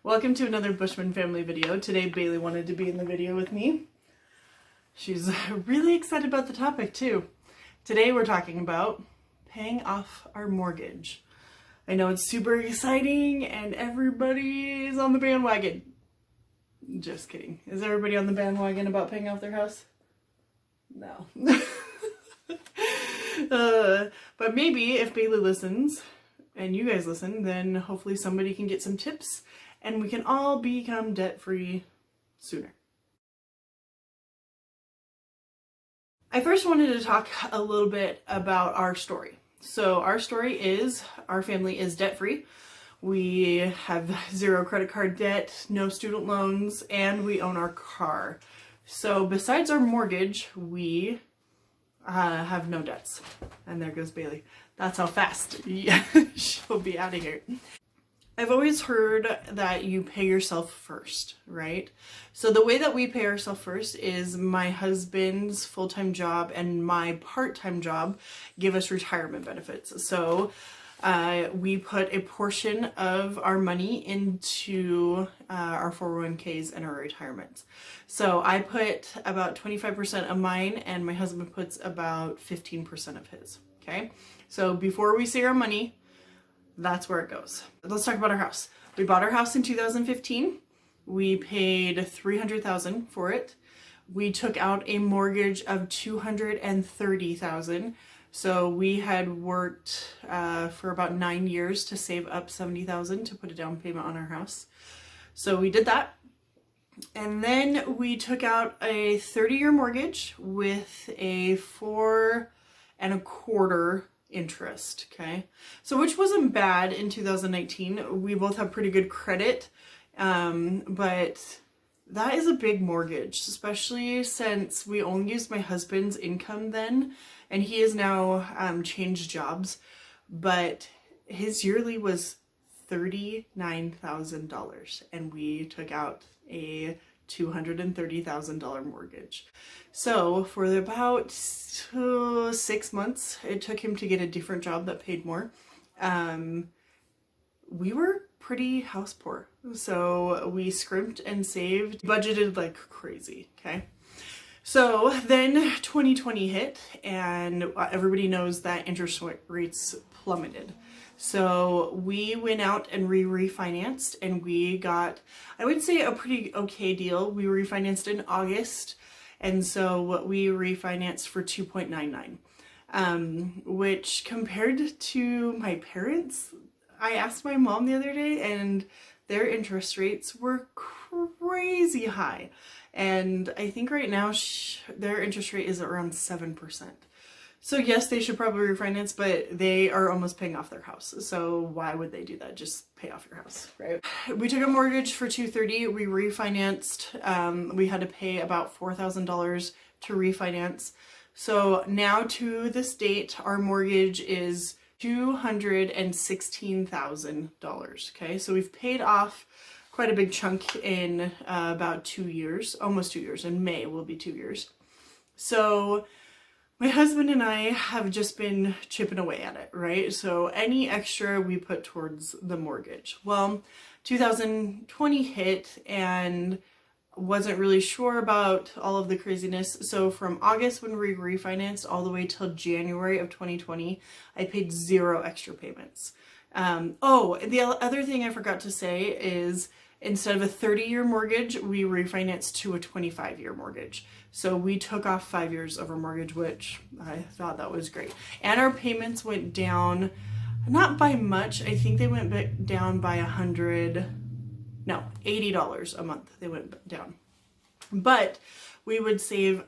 Welcome to another Bushman family video. Today Bailey wanted to be in the video with me. She's really excited about the topic too. Today we're talking about paying off our mortgage. I know it's super exciting and everybody's on the bandwagon. Just kidding. Is everybody on the bandwagon about paying off their house? No. But maybe if Bailey listens and you guys listen, then hopefully somebody can get some tips and we can all become debt-free sooner. I first wanted to talk a little bit about our story. So our story is, our family is debt-free. We have zero credit card debt, no student loans, and we own our car. So besides our mortgage, we have no debts. And there goes Bailey. That's how fast she'll be out of here. I've always heard that you pay yourself first, right? So the way that we pay ourselves first is my husband's full-time job and my part-time job give us retirement benefits. So we put a portion of our money into our 401ks and our retirements. So I put about 25% of mine and my husband puts about 15% of his, okay? So before we see our money, that's where it goes. Let's talk about our house. We bought our house in 2015. We paid $300,000 for it. We took out a mortgage of $230,000. So we had worked for about 9 years to save up $70,000 to put a down payment on our house. So we did that. And then we took out a 30-year mortgage with a 4 1/4 interest, okay? So which wasn't bad in 2019. We both have pretty good credit, but that is a big mortgage, especially since we only used my husband's income then, and he has now changed jobs, but his yearly was $39,000, and we took out a $230,000 mortgage. So for about 6 months, it took him to get a different job that paid more. We were pretty house poor. So we scrimped and saved, budgeted like crazy, okay? So then 2020 hit and everybody knows that interest rates plummeted. So we went out and refinanced and we got, I would say, a pretty okay deal. We refinanced in August, and so we refinanced for 2.99, which compared to my parents, I asked my mom the other day and their interest rates were crazy high. And I think right now their interest rate is around 7%. So yes, they should probably refinance, but they are almost paying off their house. So why would they do that? Just pay off your house, right? We took a mortgage for $230,000. We refinanced. We had to pay about $4,000 to refinance. So now to this date, our mortgage is $216,000. Okay, so we've paid off quite a big chunk in about 2 years, almost 2 years. In May will be 2 years. So my husband and I have just been chipping away at it, right? So any extra we put towards the mortgage. Well, 2020 hit and wasn't really sure about all of the craziness. So from August when we refinanced all the way till January of 2020, I paid 0 extra payments. Oh, the other thing I forgot to say is instead of a 30-year mortgage, we refinanced to a 25-year mortgage. So we took off 5 years of our mortgage, which I thought that was great. And our payments went down, not by much. I think they went down by $80 a month. They went down. But we would save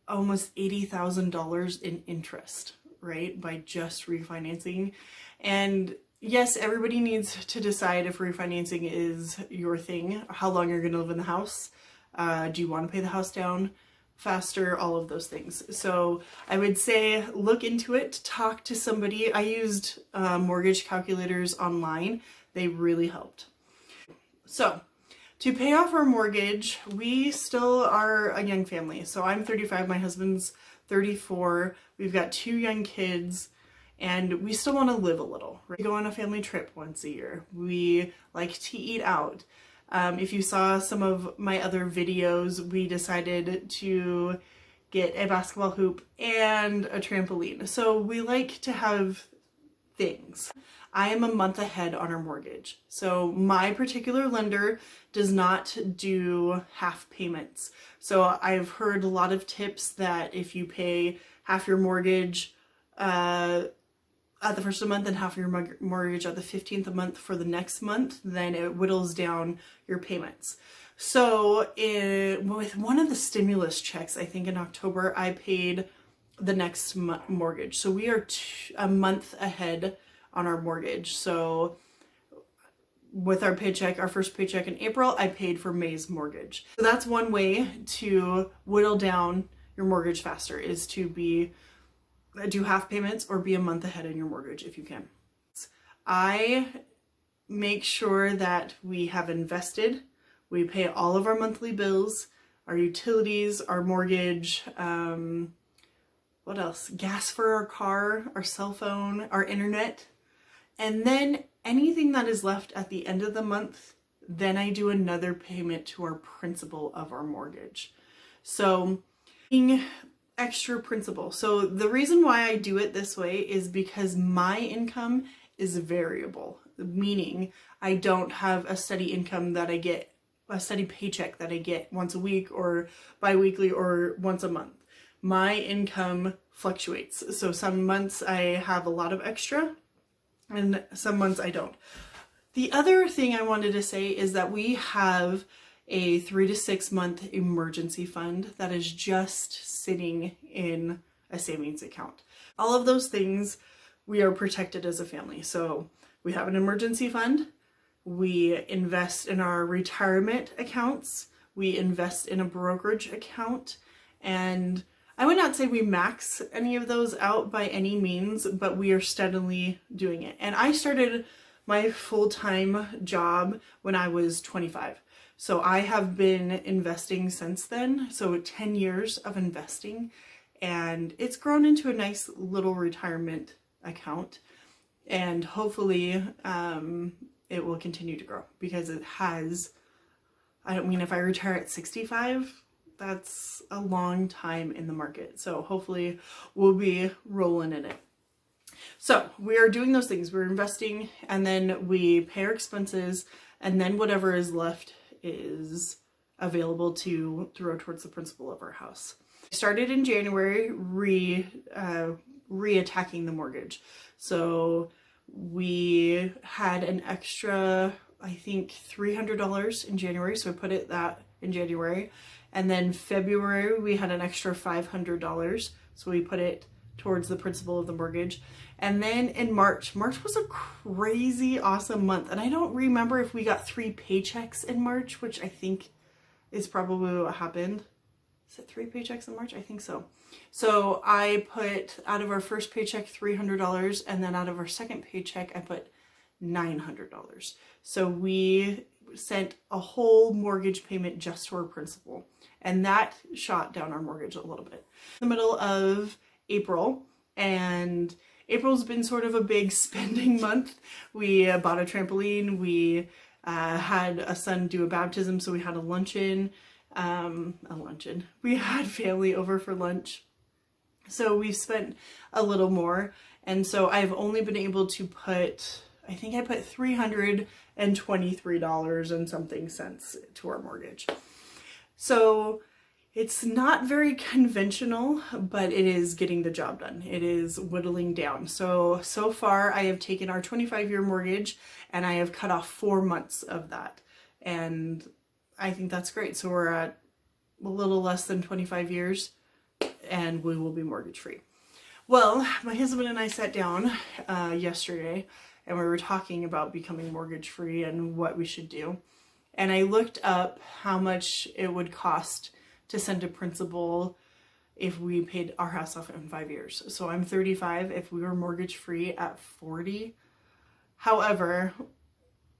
almost $80,000 in interest, right? By just refinancing. And yes, everybody needs to decide if refinancing is your thing, how long you're going to live in the house. Do you want to pay the house down faster? All of those things. So I would say look into it, talk to somebody. I used mortgage calculators online. They really helped. So to pay off our mortgage, we still are a young family. So I'm 35, my husband's 34. We've got 2 young kids. And we still want to live a little, right? We go on a family trip once a year. We like to eat out. If you saw some of my other videos, we decided to get a basketball hoop and a trampoline. So we like to have things. I am a month ahead on our mortgage. So my particular lender does not do half payments. So I've heard a lot of tips that if you pay half your mortgage at the first of the month and half your mortgage at the 15th of the month for the next month, then it whittles down your payments. So with one of the stimulus checks, I think in October, I paid the next mortgage. So we are a month ahead on our mortgage. So with our paycheck, our first paycheck in April, I paid for May's mortgage. So that's one way to whittle down your mortgage faster, is to do half payments or be a month ahead in your mortgage if you can. I make sure that we have invested. We pay all of our monthly bills, our utilities, our mortgage, what else? Gas for our car, our cell phone, our internet. And then anything that is left at the end of the month, then I do another payment to our principal of our mortgage. So extra principal. So the reason why I do it this way is because my income is variable, meaning I don't have a steady income that I get, a steady paycheck that I get once a week or bi-weekly or once a month. My income fluctuates. So some months I have a lot of extra and some months I don't. The other thing I wanted to say is that we have a 3 to 6 month emergency fund that is just sitting in a savings account. All of those things, we are protected as a family. So we have an emergency fund, we invest in our retirement accounts, we invest in a brokerage account, and I would not say we max any of those out by any means, but we are steadily doing it. And I started my full-time job when I was 25. So I have been investing since then. So 10 years of investing, and it's grown into a nice little retirement account. And hopefully it will continue to grow, because it has, I mean, if I retire at 65, that's a long time in the market. So hopefully we'll be rolling in it. So we are doing those things. We're investing, and then we pay our expenses, and then whatever is left is available to throw towards the principal of our house. I started in January re-attacking the mortgage. So we had an extra, I think, $300 in January. So I put that in January. And then February, we had an extra $500. So we put it towards the principal of the mortgage. And then in March was a crazy awesome month. And I don't remember if we got 3 paychecks in March, which I think is probably what happened. Is it 3 paychecks in March? I think so. So I put out of our first paycheck $300, and then out of our second paycheck I put $900. So we sent a whole mortgage payment just to our principal, and that shot down our mortgage a little bit. In the middle of April, and April's been sort of a big spending month. We bought a trampoline, we had a son do a baptism, so we had a luncheon. We had family over for lunch. So we've spent a little more. And so I've only been able to put, I think I put $323 and something cents to our mortgage. So it's not very conventional, but it is getting the job done. It is whittling down. So far I have taken our 25-year mortgage and I have cut off 4 months of that. And I think that's great. So we're at a little less than 25 years and we will be mortgage free. Well, my husband and I sat down yesterday and we were talking about becoming mortgage free and what we should do. And I looked up how much it would cost to send a principal if we paid our house off in 5 years. So I'm 35. If we were mortgage free at 40, however,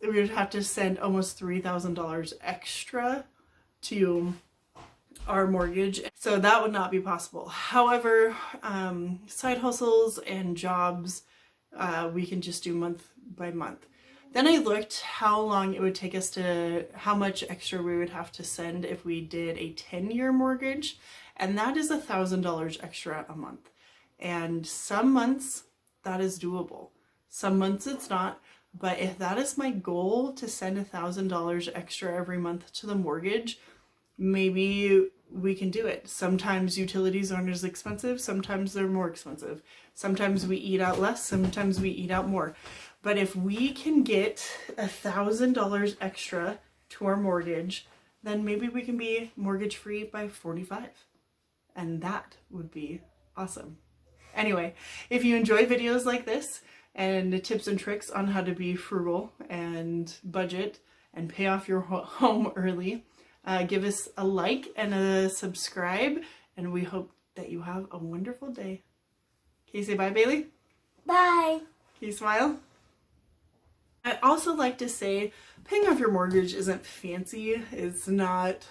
we would have to send almost $3,000 extra to our mortgage. So that would not be possible. However, side hustles and jobs, we can just do month by month. Then I looked how long it would take us how much extra we would have to send if we did a 10-year mortgage, and that is $1,000 extra a month. And some months that is doable. Some months it's not, but if that is my goal, to send $1,000 extra every month to the mortgage, maybe we can do it. Sometimes utilities aren't as expensive, sometimes they're more expensive. Sometimes we eat out less, sometimes we eat out more. But if we can get $1,000 extra to our mortgage, then maybe we can be mortgage free by 45. And that would be awesome. Anyway, if you enjoy videos like this and tips and tricks on how to be frugal and budget and pay off your home early, give us a like and a subscribe, and we hope that you have a wonderful day. Can you say bye, Bailey? Bye. Can you smile? I'd also like to say paying off your mortgage isn't fancy. It's not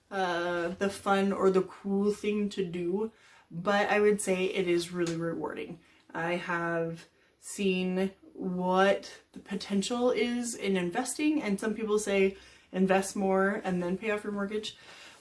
the fun or the cool thing to do, but I would say it is really rewarding. I have seen what the potential is in investing, and some people say invest more and then pay off your mortgage.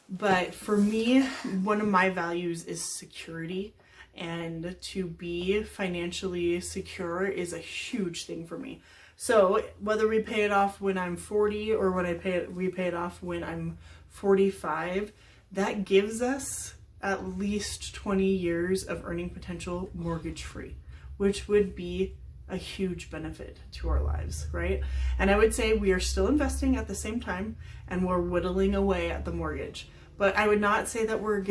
But for me, one of my values is security, and to be financially secure is a huge thing for me. So whether we pay it off when I'm 40 or when we pay it off when I'm 45, that gives us at least 20 years of earning potential mortgage free, which would be a huge benefit to our lives, right? And I would say we are still investing at the same time, and we're whittling away at the mortgage. But I would not say that we're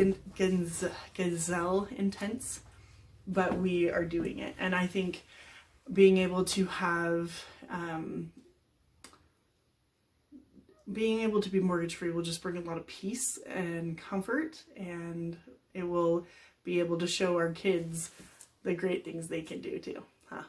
gazelle intense, but we are doing it. And I think being able to have, being able to be mortgage free will just bring a lot of peace and comfort, and it will be able to show our kids the great things they can do too. Huh?